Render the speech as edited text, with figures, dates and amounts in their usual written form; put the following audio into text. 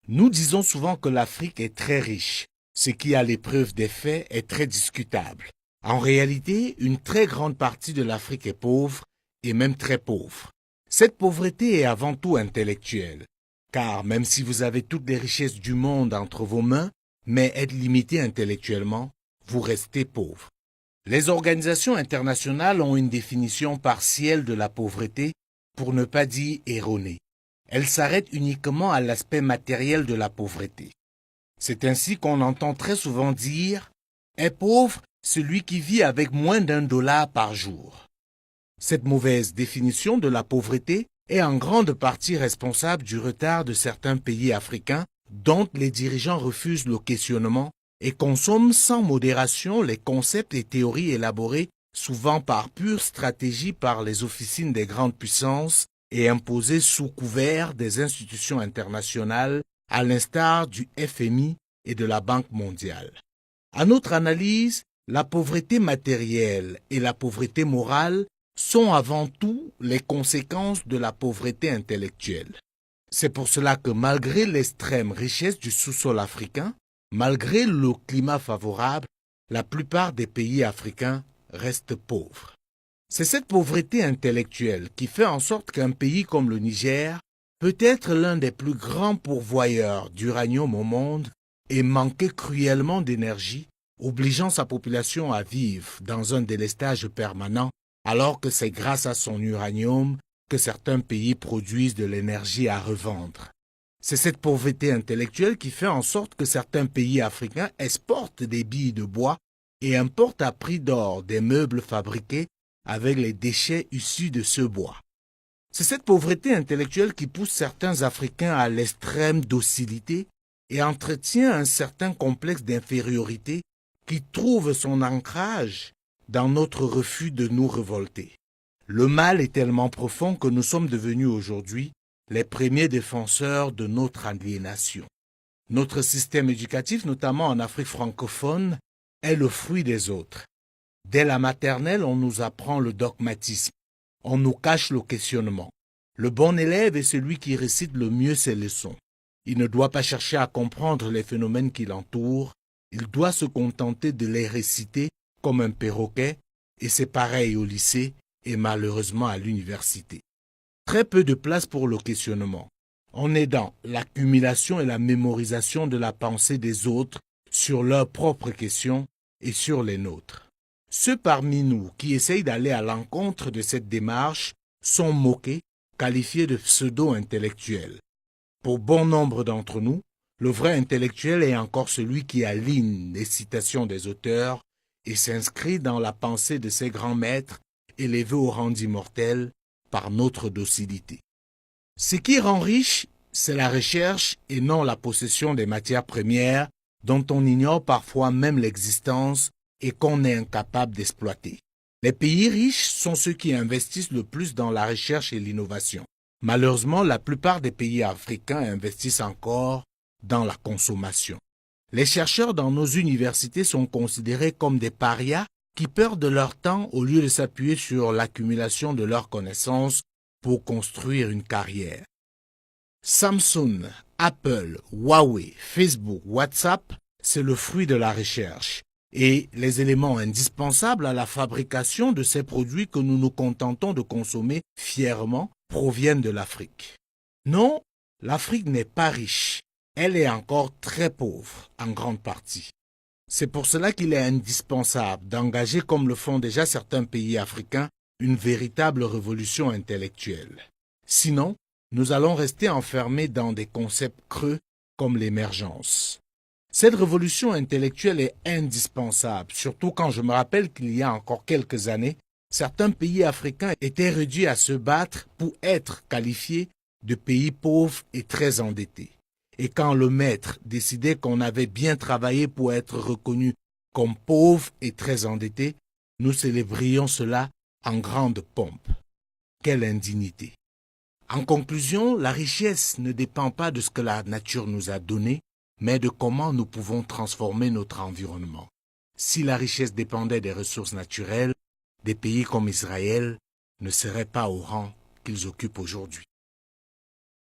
Nous disons souvent que l'Afrique est très riche, ce qui à l'épreuve des faits est très discutable. En réalité, une très grande partie de l'Afrique est pauvre, et même très pauvre. Cette pauvreté est avant tout intellectuelle, car même si vous avez toutes les richesses du monde entre vos mains, mais êtes limité intellectuellement, vous restez pauvre. Les organisations internationales ont une définition partielle de la pauvreté, pour ne pas dire erronée. Elle s'arrête uniquement à l'aspect matériel de la pauvreté. C'est ainsi qu'on entend très souvent dire « est pauvre celui qui vit avec moins d'$1 par jour ». Cette mauvaise définition de la pauvreté est en grande partie responsable du retard de certains pays africains dont les dirigeants refusent le questionnement et consomment sans modération les concepts et théories élaborés souvent par pure stratégie par les officines des grandes puissances et imposés sous couvert des institutions internationales à l'instar du FMI et de la Banque mondiale. À notre analyse, la pauvreté matérielle et la pauvreté morale sont avant tout les conséquences de la pauvreté intellectuelle. C'est pour cela que malgré l'extrême richesse du sous-sol africain, malgré le climat favorable, la plupart des pays africains restent pauvres. C'est cette pauvreté intellectuelle qui fait en sorte qu'un pays comme le Niger peut être l'un des plus grands pourvoyeurs d'uranium au monde et manquer cruellement d'énergie, obligeant sa population à vivre dans un délestage permanent, alors que c'est grâce à son uranium que certains pays produisent de l'énergie à revendre. C'est cette pauvreté intellectuelle qui fait en sorte que certains pays africains exportent des billes de bois et importent à prix d'or des meubles fabriqués avec les déchets issus de ce bois. C'est cette pauvreté intellectuelle qui pousse certains Africains à l'extrême docilité et entretient un certain complexe d'infériorité qui trouve son ancrage dans notre refus de nous révolter. Le mal est tellement profond que nous sommes devenus aujourd'hui les premiers défenseurs de notre aliénation. Notre système éducatif, notamment en Afrique francophone, est le fruit des autres. Dès la maternelle, on nous apprend le dogmatisme. On nous cache le questionnement. Le bon élève est celui qui récite le mieux ses leçons. Il ne doit pas chercher à comprendre les phénomènes qui l'entourent. Il doit se contenter de les réciter comme un perroquet, et c'est pareil au lycée et malheureusement à l'université. Très peu de place pour le questionnement. On est dans l'accumulation et la mémorisation de la pensée des autres sur leurs propres questions et sur les nôtres. Ceux parmi nous qui essayent d'aller à l'encontre de cette démarche sont moqués, qualifiés de pseudo-intellectuels. Pour bon nombre d'entre nous, le vrai intellectuel est encore celui qui aligne les citations des auteurs et s'inscrit dans la pensée de ses grands maîtres élevés au rang d'immortels par notre docilité. Ce qui rend riche, c'est la recherche et non la possession des matières premières dont on ignore parfois même l'existence et qu'on est incapable d'exploiter. Les pays riches sont ceux qui investissent le plus dans la recherche et l'innovation. Malheureusement, la plupart des pays africains investissent encore dans la consommation. Les chercheurs dans nos universités sont considérés comme des parias qui perdent leur temps au lieu de s'appuyer sur l'accumulation de leurs connaissances pour construire une carrière. Samsung, Apple, Huawei, Facebook, WhatsApp, c'est le fruit de la recherche et les éléments indispensables à la fabrication de ces produits que nous nous contentons de consommer fièrement proviennent de l'Afrique. Non, l'Afrique n'est pas riche, elle est encore très pauvre en grande partie. C'est pour cela qu'il est indispensable d'engager, comme le font déjà certains pays africains, une véritable révolution intellectuelle. Sinon, nous allons rester enfermés dans des concepts creux comme l'émergence. Cette révolution intellectuelle est indispensable, surtout quand je me rappelle qu'il y a encore quelques années, certains pays africains étaient réduits à se battre pour être qualifiés de pays pauvres et très endettés. Et quand le maître décidait qu'on avait bien travaillé pour être reconnu comme pauvre et très endetté, nous célébrions cela en grande pompe. Quelle indignité! En conclusion, la richesse ne dépend pas de ce que la nature nous a donné, mais de comment nous pouvons transformer notre environnement. Si la richesse dépendait des ressources naturelles, des pays comme Israël ne seraient pas au rang qu'ils occupent aujourd'hui.